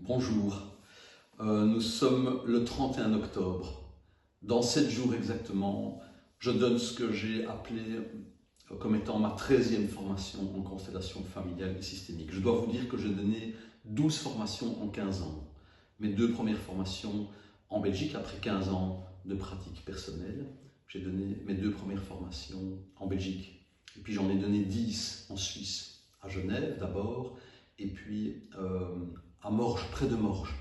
Bonjour, nous sommes le 31 octobre. Dans 7 jours exactement, je donne ce que j'ai appelé comme étant ma 13e formation en constellation familiale et systémique. Je dois vous dire que j'ai donné 12 formations en 15 ans. Mes 2 premières formations en Belgique, après 15 ans de pratique personnelle, j'ai donné mes 2 premières formations en Belgique. Et puis j'en ai donné 10 en Suisse, à Genève d'abord, et puis à Morges, près de Morges.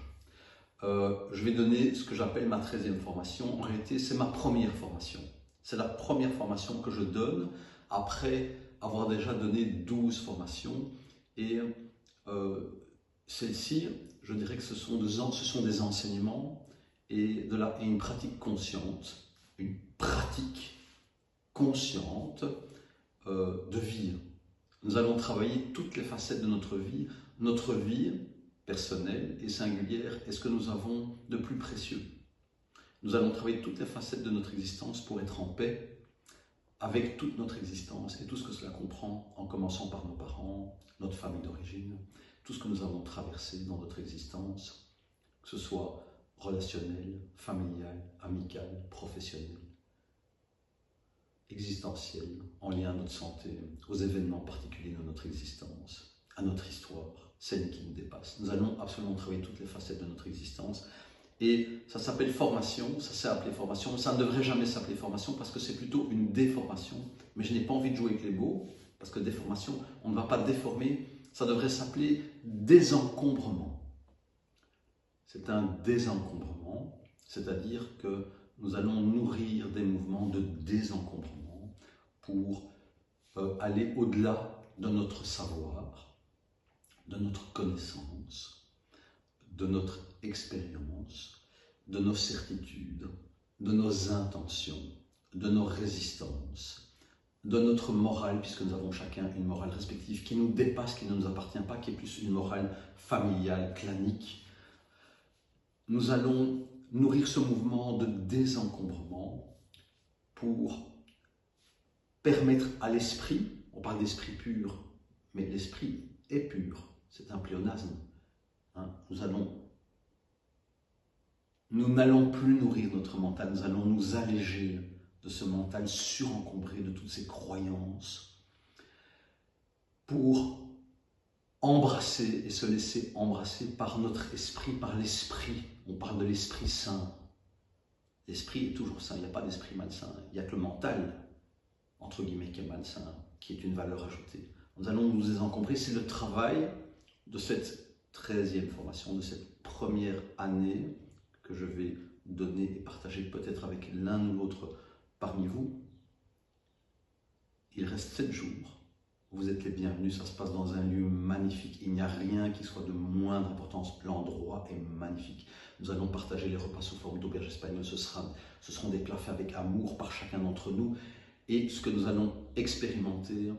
Je vais donner ce que j'appelle ma 13e formation. En réalité, c'est ma première formation. C'est la première formation que je donne après avoir déjà donné 12 formations. Et celle-ci, je dirais que ce sont des enseignements et une pratique consciente. Une pratique consciente de vie. Nous allons travailler toutes les facettes de notre vie. Notre vie personnelle et singulière est ce que nous avons de plus précieux. Nous allons travailler toutes les facettes de notre existence pour être en paix avec toute notre existence et tout ce que cela comprend, en commençant par nos parents, notre famille d'origine, tout ce que nous avons traversé dans notre existence, que ce soit relationnel, familial, amical, professionnel, existentiel, en lien à notre santé, aux événements particuliers de notre existence, à notre histoire, celle qui nous dépasse. Nous allons absolument travailler toutes les facettes de notre existence. Et ça s'appelle formation, ça s'est appelé formation. Ça ne devrait jamais s'appeler formation parce que c'est plutôt une déformation. Mais je n'ai pas envie de jouer avec les mots, parce que déformation, on ne va pas déformer. Ça devrait s'appeler désencombrement. C'est un désencombrement, c'est-à-dire que nous allons nourrir des mouvements de désencombrement pour aller au-delà de notre savoir, de notre connaissance, de notre expérience, de nos certitudes, de nos intentions, de nos résistances, de notre morale, puisque nous avons chacun une morale respective qui nous dépasse, qui ne nous appartient pas, qui est plus une morale familiale, clanique. Nous allons nourrir ce mouvement de désencombrement pour permettre à l'esprit, on parle d'esprit pur, mais l'esprit est pur, c'est un pléonasme. Nous n'allons plus nourrir notre mental, nous allons nous alléger de ce mental surencombré de toutes ces croyances pour embrasser et se laisser embrasser par notre esprit, par l'esprit. On parle de l'esprit saint. L'esprit est toujours saint, il n'y a pas d'esprit malsain, il n'y a que le mental, entre guillemets, qui est malsain, qui est une valeur ajoutée. Nous allons nous désencombrer, c'est le travail de cette 13e formation, de cette première année que je vais donner et partager peut-être avec l'un ou l'autre parmi vous. Il reste 7 jours. Vous êtes les bienvenus, ça se passe dans un lieu magnifique. Il n'y a rien qui soit de moindre importance. L'endroit est magnifique. Nous allons partager les repas sous forme d'auberge espagnole. Ce seront des plats faits avec amour par chacun d'entre nous. Et ce que nous allons expérimenter,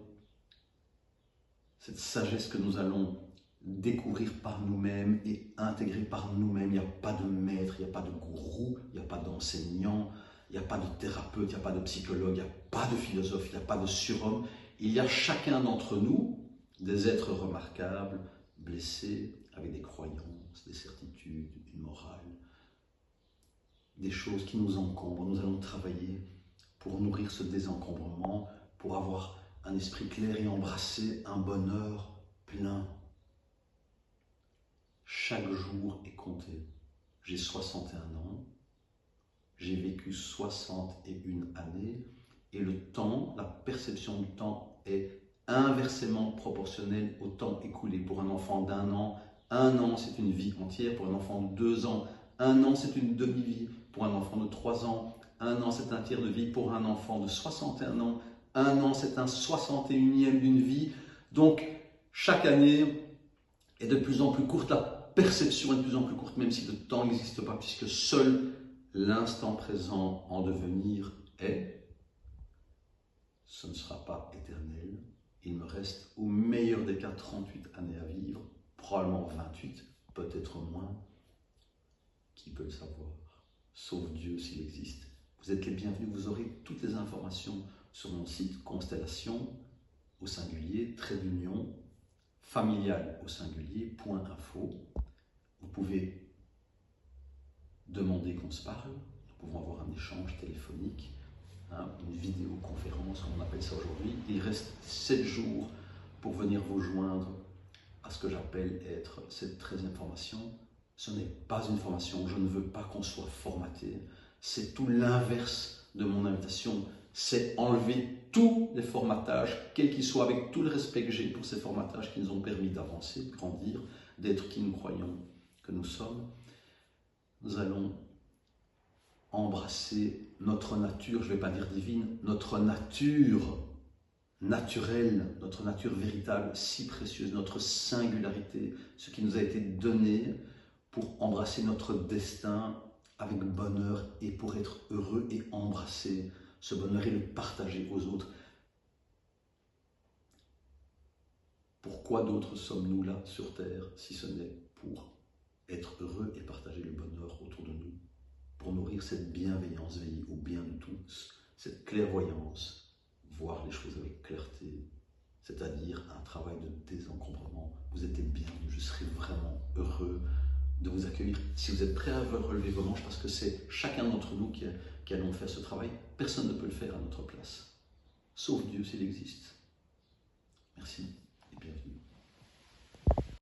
cette sagesse que nous allons découvrir par nous-mêmes et intégrer par nous-mêmes. Il n'y a pas de maître, il n'y a pas de gourou, il n'y a pas d'enseignant, il n'y a pas de thérapeute, il n'y a pas de psychologue, il n'y a pas de philosophe, il n'y a pas de surhomme. Il y a chacun d'entre nous des êtres remarquables, blessés, avec des croyances, des certitudes, une morale, des choses qui nous encombrent. Nous allons travailler pour nourrir ce désencombrement, pour avoir un esprit clair et embrasser un bonheur plein. Chaque jour est compté. J'ai 61 ans, j'ai vécu 61 années, et le temps, la perception du temps est inversement proportionnelle au temps écoulé. Pour un enfant d'1 an, 1 an c'est une vie entière. Pour un enfant de 2 ans, 1 an c'est une demi-vie. Pour un enfant de 3 ans, 1 an c'est un tiers de vie. Pour un enfant de 61 ans, 1 an c'est un 61e d'une vie. Donc chaque année est de plus en plus courte, la perception est de plus en plus courte, même si le temps n'existe pas, puisque seul l'instant présent en devenir est. Ce ne sera pas éternel. Il me reste au meilleur des cas 38 années à vivre, probablement 28, peut-être moins. Qui peut le savoir? Sauf Dieu s'il existe. Vous êtes les bienvenus, vous aurez toutes les informations sur mon site constellation au singulier, trait d'union, familial au singulier, .info. Vous pouvez demander qu'on se parle, nous pouvons avoir un échange téléphonique, une vidéoconférence, comme on appelle ça aujourd'hui. Il reste 7 jours pour venir vous joindre à ce que j'appelle être cette 13e formation. Ce n'est pas une formation, je ne veux pas qu'on soit formaté. C'est tout l'inverse de mon invitation. C'est enlever tous les formatages, quels qu'ils soient, avec tout le respect que j'ai pour ces formatages qui nous ont permis d'avancer, de grandir, d'être qui nous croyons que nous sommes. Nous allons embrasser notre nature, je ne vais pas dire divine, notre nature naturelle, notre nature véritable, si précieuse, notre singularité, ce qui nous a été donné pour embrasser notre destin avec bonheur et pour être heureux et embrasser ce bonheur et le partager aux autres. Pourquoi d'autres sommes-nous là sur Terre si ce n'est pour être heureux et partager le bonheur autour de nous, pour nourrir cette bienveillance, veiller au bien de tous, cette clairvoyance, voir les choses avec clarté, c'est-à-dire un travail de désencombrement. Vous êtes les bienvenus, je serai vraiment heureux de vous accueillir. Si vous êtes prêts à relever vos manches, parce que c'est chacun d'entre nous qui allons faire ce travail, personne ne peut le faire à notre place, sauf Dieu s'il existe. Merci et bienvenue.